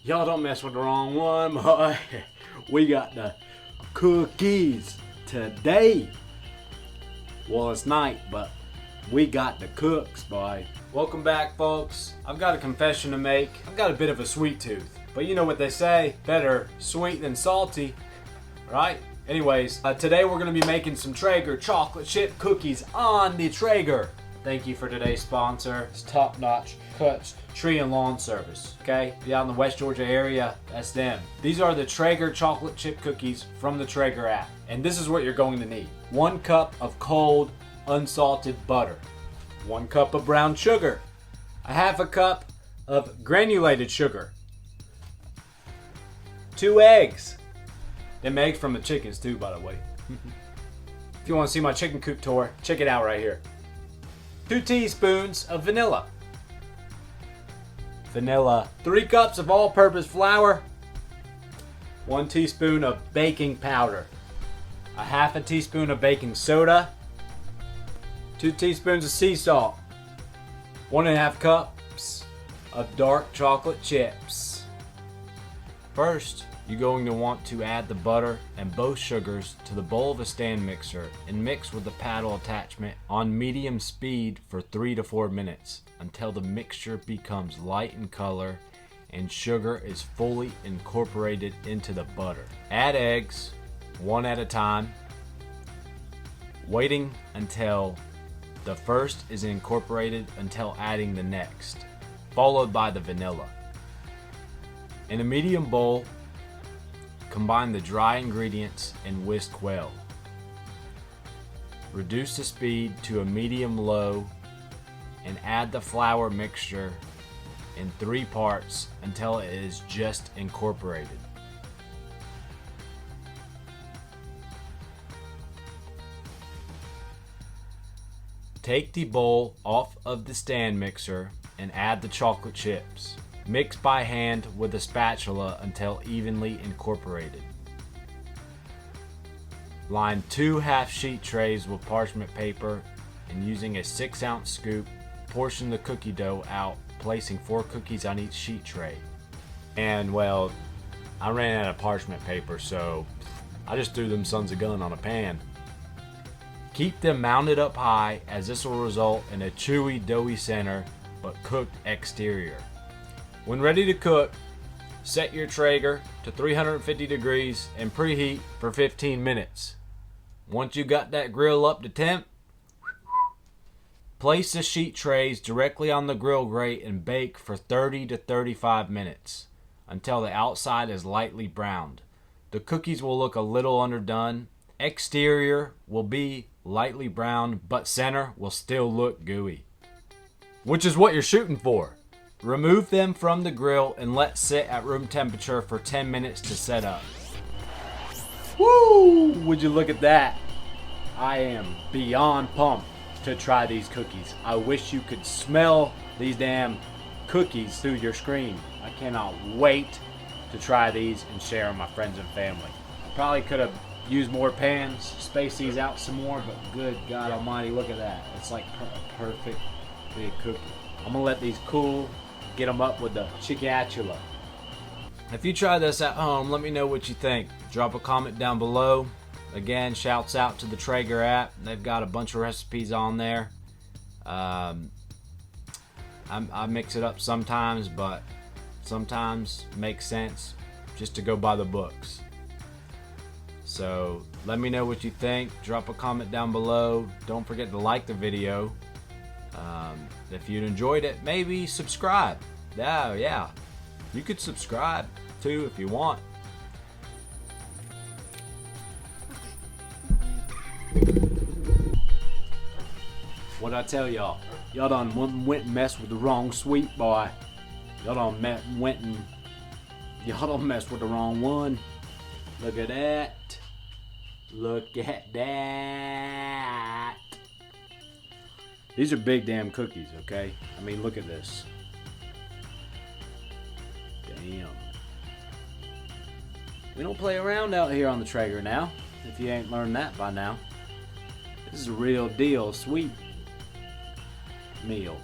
Y'all don't mess with the wrong one, boy. We got the cookies today. Well, it's night, but we got the cooks, boy. Welcome back, folks. I've got a confession to make. I've got a bit of a sweet tooth, but you know what they say, better sweet than salty, right? Anyways, today we're going to be making some Traeger Chocolate Chip Cookies on the Traeger. Thank you for today's sponsor. It's Top Notch Cuts Tree and Lawn Service. Okay, if you're out in the West Georgia area, that's them. These are the Traeger Chocolate Chip Cookies from the Traeger app. And this is what you're going to need. 1 cup of cold, unsalted butter. 1 cup of brown sugar. 1/2 cup of granulated sugar. 2 eggs. Them eggs from the chickens too, by the way. If you want to see my chicken coop tour, check it out right here. 2 teaspoons of vanilla. 3 cups of all-purpose flour. 1 teaspoon of baking powder. 1/2 teaspoon of baking soda. 2 teaspoons of sea salt. 1.5 cups of dark chocolate chips. First, you're going to want to add the butter and both sugars to the bowl of a stand mixer and mix with the paddle attachment on medium speed for 3 to 4 minutes until the mixture becomes light in color and sugar is fully incorporated into the butter. Add eggs, 1 at a time, waiting until the first is incorporated until adding the next, followed by the vanilla. In a medium bowl, combine the dry ingredients and whisk well. Reduce the speed to a medium-low and add the flour mixture in 3 parts until it is just incorporated. Take the bowl off of the stand mixer and add the chocolate chips. Mix by hand with a spatula until evenly incorporated. Line 2 half-sheet trays with parchment paper and using a 6-ounce scoop, portion the cookie dough out, placing 4 cookies on each sheet tray. And well, I ran out of parchment paper, so I just threw them sons of gun on a pan. Keep them mounted up high, as this will result in a chewy, doughy center but cooked exterior. When ready to cook, set your Traeger to 350 degrees and preheat for 15 minutes. Once you got that grill up to temp, place the sheet trays directly on the grill grate and bake for 30 to 35 minutes until the outside is lightly browned. The cookies will look a little underdone. Exterior will be lightly browned, but center will still look gooey, which is what you're shooting for. Remove them from the grill and let sit at room temperature for 10 minutes to set up. Woo! Would you look at that? I am beyond pumped to try these cookies. I wish you could smell these damn cookies through your screen. I cannot wait to try these and share with my friends and family. I probably could have used more pans, space these out some more, but good God almighty, look at that. It's like a perfect big cookie. I'm gonna let these cool, get them up with the chiquiatula. If you try this at home, let me know what you think. Drop a comment down below. Again, shouts out to the Traeger app. They've got a bunch of recipes on there. I mix it up sometimes, but sometimes it makes sense just to go by the books. So let me know what you think. Drop a comment down below. Don't forget to like the video. If you enjoyed it, maybe subscribe. Yeah, you could subscribe too if you want. What'd I tell y'all? Y'all done went and messed with the wrong sweet boy. Y'all done messed with the wrong one. Look at that. Look at that. These are big damn cookies, okay? I mean, look at this. Damn. We don't play around out here on the Traeger now, if you ain't learned that by now. This is a real deal sweet meal.